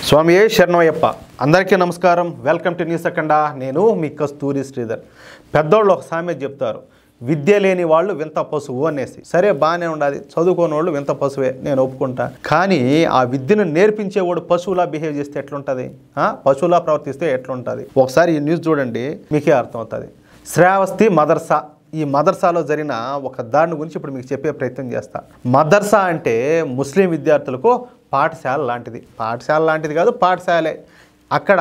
స్వామి శరణమయ్యప్ప అందరికీ నమస్కారం. వెల్కమ్ టు న్యూస్ అఖండ. నేను మీ కస్తూరి శ్రీధర్. పెద్దోళ్ళు ఒక సామెత చెప్తారు, విద్య లేని వాళ్ళు వింత పశువు అనేసి. సరే, బాగానే ఉండాలి, చదువుకోని వాళ్ళు వింత పశువే, నేను ఒప్పుకుంటా. కానీ ఆ విద్యను నేర్పించేవాడు పశువులా బిహేవ్ చేస్తే ఎట్లుంటుంది, పశువులా ప్రవర్తిస్తే ఎట్లుంటుంది? ఒకసారి ఈ న్యూస్ చూడండి, మీకే అర్థమవుతుంది. శ్రావస్తి మదర్సా, ఈ మదర్సాలో జరిగిన ఒక దాడిని గురించి ఇప్పుడు మీకు చెప్పే ప్రయత్నం చేస్తా. మదర్సా అంటే ముస్లిం విద్యార్థులకు పాఠశాల లాంటిది. పాఠశాల లాంటిది కాదు, పాఠశాలే. అక్కడ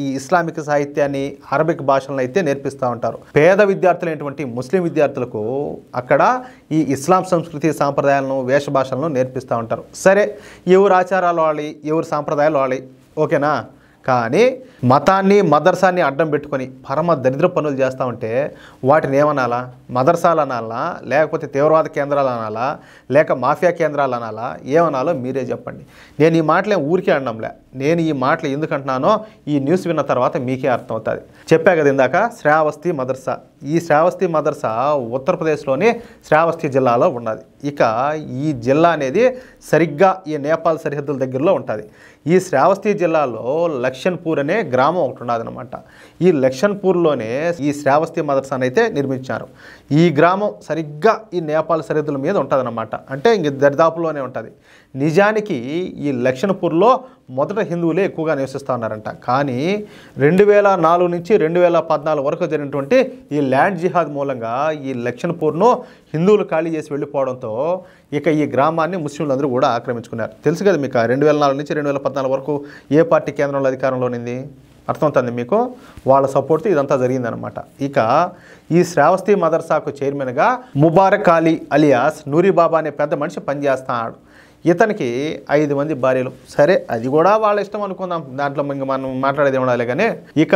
ఈ ఇస్లామిక్ సాహిత్యాన్ని, అరబిక్ భాషలను అయితే నేర్పిస్తూ ఉంటారు. పేద విద్యార్థులైనటువంటి ముస్లిం విద్యార్థులకు అక్కడ ఈ ఇస్లాం సంస్కృతి సాంప్రదాయాలను, వేషభాషలను నేర్పిస్తూ ఉంటారు. సరే, ఎవరు ఆచారాలు వాళ్ళి, ఎవరు సాంప్రదాయాలు వాళ్ళి, ఓకేనా? కానీ మతాన్ని, మదర్సాన్ని అడ్డం పెట్టుకొని పరమ దరిద్ర పనులు చేస్తూ ఉంటే వాటిని ఏమనాలా? మదర్సాలు అనాలా, లేకపోతే తీవ్రవాద కేంద్రాలు అనాలా, లేక మాఫియా కేంద్రాలు అనాలా? ఏమనాలో మీరే చెప్పండి. నేను ఈ మాటలే ఊరికే అనడంలే. నేను ఈ మాటలు ఎందుకంటున్నానో ఈ న్యూస్ విన్న తర్వాత మీకే అర్థమవుతుంది. చెప్పా కదా ఇందాక, శ్రావస్తి మదర్సా. ఈ శ్రావస్తి మదర్సా ఉత్తరప్రదేశ్లోని శ్రావస్తి జిల్లాలో ఉన్నది. ఇక ఈ జిల్లా అనేది సరిగ్గా ఈ నేపాల్ సరిహద్దుల దగ్గరలో ఉంటుంది. ఈ శ్రావస్తి జిల్లాలో లక్షన్పూర్ అనే గ్రామం ఒకటి ఉన్నది అనమాట. ఈ లక్షన్పూర్లోనే ఈ శ్రావస్తి మదర్సాను అయితే నిర్మించారు. ఈ గ్రామం సరిగ్గా ఈ నేపాల్ సరిహద్దుల మీద ఉంటుంది అనమాట. అంటే ఇంక దరిదాపులోనే ఉంటుంది. నిజానికి ఈ లక్షన్పూర్లో మొదట హిందువులే ఎక్కువగా నివసిస్తూ ఉన్నారంట. కానీ 2004 నుంచి 2014 వరకు జరిగినటువంటి ఈ ల్యాండ్ జిహాద్ మూలంగా ఈ లక్షన్పూర్ను హిందువులు ఖాళీ చేసి వెళ్ళిపోవడంతో ఇక ఈ గ్రామాన్ని ముస్లింలందరూ కూడా ఆక్రమించుకున్నారు. తెలుసు కదా మీకు, 2004 నుంచి 2014 వరకు ఏ పార్టీ కేంద్రంలో అధికారంలో ఉన్నింది? అర్థమవుతుంది మీకు? వాళ్ళ సపోర్ట్తో ఇదంతా జరిగిందనమాట. ఇక ఈ శ్రావస్తి మదర్సాకు చైర్మన్గా ముబారక్ అలీ అలియాస్ నూరి బాబా అనే పెద్ద మనిషి పనిచేస్తున్నాడు. ఇతనికి 5 మంది భార్యలు. సరే, అది కూడా వాళ్ళ ఇష్టం అనుకుందాం, దాంట్లో ఇంక మనం మాట్లాడేది ఉండాలి. కానీ ఇక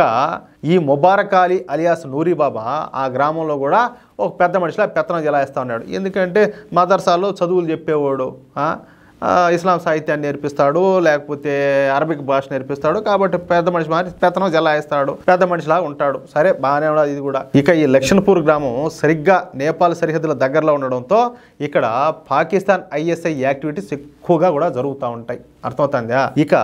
ఈ ముబారక్ అలీ అలియాస్ నూరి బాబా ఆ గ్రామంలో కూడా ఒక పెద్ద మనిషిలా పెత్తనం జలాయిస్తూ ఉన్నాడు. ఎందుకంటే మదర్సాలో చదువులు చెప్పేవాడు, ఇస్లాం సాహిత్యాన్ని నేర్పిస్తాడు, లేకపోతే అరబిక్ భాష నేర్పిస్తాడు. కాబట్టి పెద్ద మనిషి మారి పెత్తనం జలాయిస్తాడు, పెద్ద మనిషిలాగా ఉంటాడు. సరే, బాగానే ఉండదు ఇది కూడా. ఇక ఈ లక్షన్పూర్ గ్రామం సరిగ్గా నేపాల్ సరిహద్దుల దగ్గరలో ఉండడంతో ఇక్కడ పాకిస్తాన్ ISI యాక్టివిటీస్ ఎక్కువగా కూడా జరుగుతూ ఉంటాయి. అర్థమవుతుందా? ఇక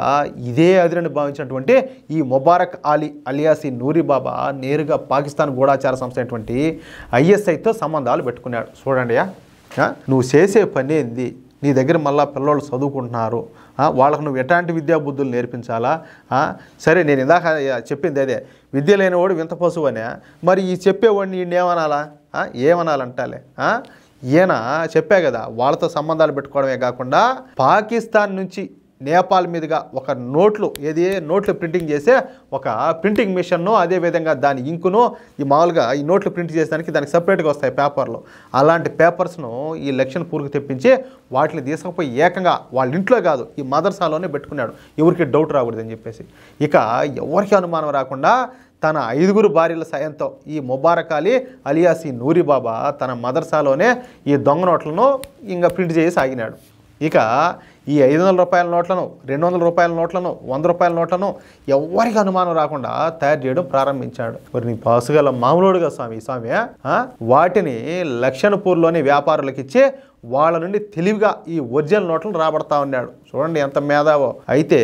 ఇదే అదిరని భావించినటువంటి ఈ ముబారక్ అలీ అలియాసి నూరి బాబా నేరుగా పాకిస్తాన్ గూఢాచార సంస్థ అయినటువంటి ISIతో సంబంధాలు పెట్టుకున్నాడు. చూడండి, నువ్వు చేసే పని ఏంది? నీ దగ్గర మళ్ళీ పిల్లలు చదువుకుంటున్నారు, వాళ్ళకు నువ్వు ఎట్లాంటి విద్యాబుద్ధులు నేర్పించాలా? సరే, నేను ఇందాక చెప్పింది అదే, విద్య లేనివాడు వింత పశువు అనే. మరి ఈ చెప్పేవాడిని ఏమనాలా? ఏమనాలంటాలే? ఈయన చెప్పా కదా, వాళ్ళతో సంబంధాలు పెట్టుకోవడమే కాకుండా పాకిస్తాన్ నుంచి నేపాల్ మీదుగా ఒక నోట్లు ప్రింటింగ్ చేసే ఒక ప్రింటింగ్ మిషన్ను, అదేవిధంగా దాని ఇంకును, ఈ మామూలుగా ఈ నోట్లు ప్రింట్ చేసేదానికి దానికి సపరేట్గా వస్తాయి పేపర్లు. అలాంటి పేపర్స్ను ఈ లక్షన్పూర్కి తెప్పించి వాటిని తీసుకుపోయి ఏకంగా వాళ్ళ ఇంట్లో కాదు, ఈ మదర్సాలోనే పెట్టుకున్నాడు, ఎవరికి డౌట్ రాకూడదని చెప్పేసి. ఇక ఎవరికి అనుమానం రాకుండా తన 5 భార్యల సాయంతో ఈ ముబారక్ అలీ అలియాసి నూరి బాబా తన మదర్సాలోనే ఈ దొంగ నోట్లను ఇంకా ప్రింట్ చేసి ఆగినాడు. ఇక ఈ 500 రూపాయల నోట్లను, 200 రూపాయల నోట్లను, 100 రూపాయల నోట్లను ఎవరికి అనుమానం రాకుండా తయారు చేయడం ప్రారంభించాడు. మరి నీ పాసుగల మామూలుడుగా స్వామి వాటిని లక్షన్పూర్లోని వ్యాపారులకు ఇచ్చి వాళ్ళ నుండి తెలివిగా ఈ ఒరిజినల్ నోట్లను రాబడతా ఉన్నాడు. చూడండి ఎంత మేధావో. అయితే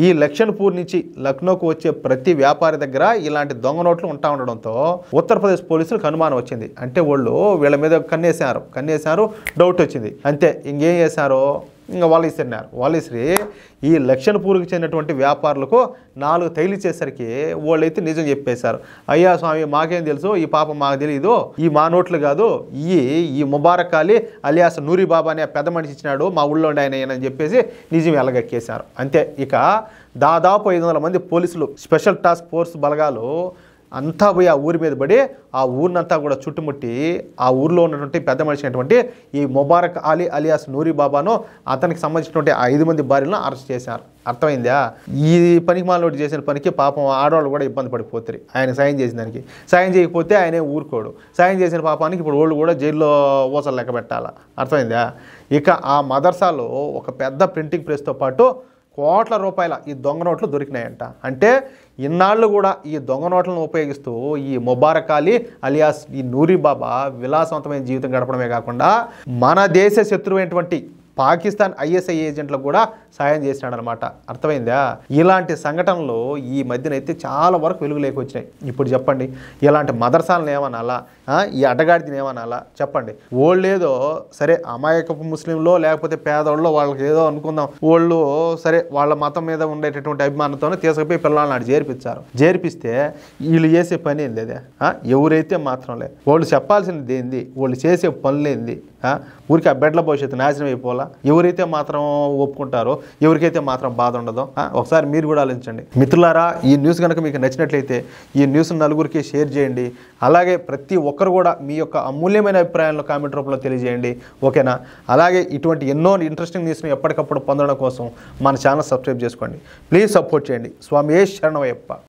ఈ లక్షన్పూర్ నుంచి లక్నోకు వచ్చే ప్రతి వ్యాపారి దగ్గర ఇలాంటి దొంగ నోట్లు ఉంటా ఉండడంతో ఉత్తరప్రదేశ్ పోలీసులకు అనుమానం వచ్చింది. అంటే వాళ్ళు వీళ్ళ మీద కన్నేశారు, డౌట్ వచ్చింది. అంతే, ఇంకేం చేశారు, ఇంకా వాళ్ళు ఇసిరి ఈ లక్షన్పూర్కి చెందినటువంటి వ్యాపారులకు 4 తగిలిచ్చేసరికి వాళ్ళైతే నిజం చెప్పేశారు. అయ్యా స్వామి, మాకేం తెలుసు, ఈ పాప మాకు తెలియదు, ఈ మా నోట్లు కాదు, ఈ ముబారక్ అలీ అలియాస్ నూరి బాబా అనే పెద్ద మనిషి ఇచ్చినాడు, మా ఊళ్ళో ఆయన అని చెప్పేసి నిజం ఎలగక్కేశారు. అంతే, ఇక దాదాపు 500 మంది పోలీసులు, స్పెషల్ టాస్క్ ఫోర్స్ బలగాలు అంతా పోయి ఆ ఊరి మీద పడి ఆ ఊరినంతా కూడా చుట్టుముట్టి ఆ ఊరిలో ఉన్నటువంటి పెద్ద మనిషి అయినటువంటి ఈ ముబారక్ అలీ అలియాస్ నూరి బాబాను, అతనికి సంబంధించినటువంటి 5 మంది భార్యలను అరెస్ట్ చేశారు. అర్థమైందా? ఈ పనికి మాలోటి చేసిన పనికి పాపం ఆడవాళ్ళు కూడా ఇబ్బంది పడిపోతారు. ఆయన సాయం చేసిన దానికి. సాయం చేయకపోతే ఆయనే ఊరుకోడు. సాయం చేసిన పాపానికి ఇప్పుడు వాళ్ళు కూడా జైల్లో ఊసలు లెక్క పెట్టాలా. అర్థమైందా? ఇక ఆ మదర్సాలో ఒక పెద్ద ప్రింటింగ్ ప్రెస్తో పాటు కోట్ల రూపాయల ఈ దొంగ నోట్లు దొరికినాయంట. అంటే ఇన్నాళ్ళు కూడా ఈ దొంగ నోట్లను ఉపయోగిస్తూ ఈ ముబారక్ అలీ అలియాస్ ఈ నూరి బాబా విలాసవంతమైన జీవితం గడపడమే కాకుండా మన దేశ శత్రువైనటువంటి పాకిస్తాన్ ఐఎస్ఐ ఏజెంట్లకు కూడా సాయం చేసినాడు అనమాట. అర్థమైందా? ఇలాంటి సంఘటనలు ఈ మధ్యన అయితే చాలా వరకు వెలుగులోకి వచ్చినాయి. ఇప్పుడు చెప్పండి, ఇలాంటి మదర్సాలను ఏమనాలా, ఈ అడ్డగాడిని ఏమనాలా చెప్పండి. వాళ్ళేదో సరే అమాయకపు ముస్లింలో లేకపోతే పేదవాళ్ళు వాళ్ళకి ఏదో అనుకుందాం, వాళ్ళు సరే వాళ్ళ మతం మీద ఉండేటటువంటి అభిమానంతోనే తీసుకుపోయి పిల్లల్ని నాడు చేర్పిస్తే వీళ్ళు చేసే పని ఏంది అదే? ఎవరైతే మాత్రంలే వాళ్ళు చెప్పాల్సింది ఏంది, వాళ్ళు చేసే పనులు ఏంది? ఊరికి ఆ బిడ్డల భవిష్యత్తు నాశనం అయిపోవాలా? ఎవరైతే మాత్రం ఒప్పుకుంటారో, ఎవరికైతే మాత్రం బాధ ఉండదో ఒకసారి మీరు కూడా ఆలోచించండి. మిత్రులారా, ఈ న్యూస్ కనుక మీకు నచ్చినట్లయితే ఈ న్యూస్ నలుగురికి షేర్ చేయండి. అలాగే ప్రతి ఒక్కరు కూడా మీ యొక్క అమూల్యమైన అభిప్రాయాలను కామెంట్ రూపంలో తెలియజేయండి, ఓకేనా? అలాగే ఇటువంటి ఎన్నో ఇంట్రెస్టింగ్ న్యూస్ని ఎప్పటికప్పుడు పొందడం కోసం మన ఛానల్ సబ్స్క్రైబ్ చేసుకోండి. ప్లీజ్ సపోర్ట్ చేయండి. స్వామి శరణమయ్యప్ప.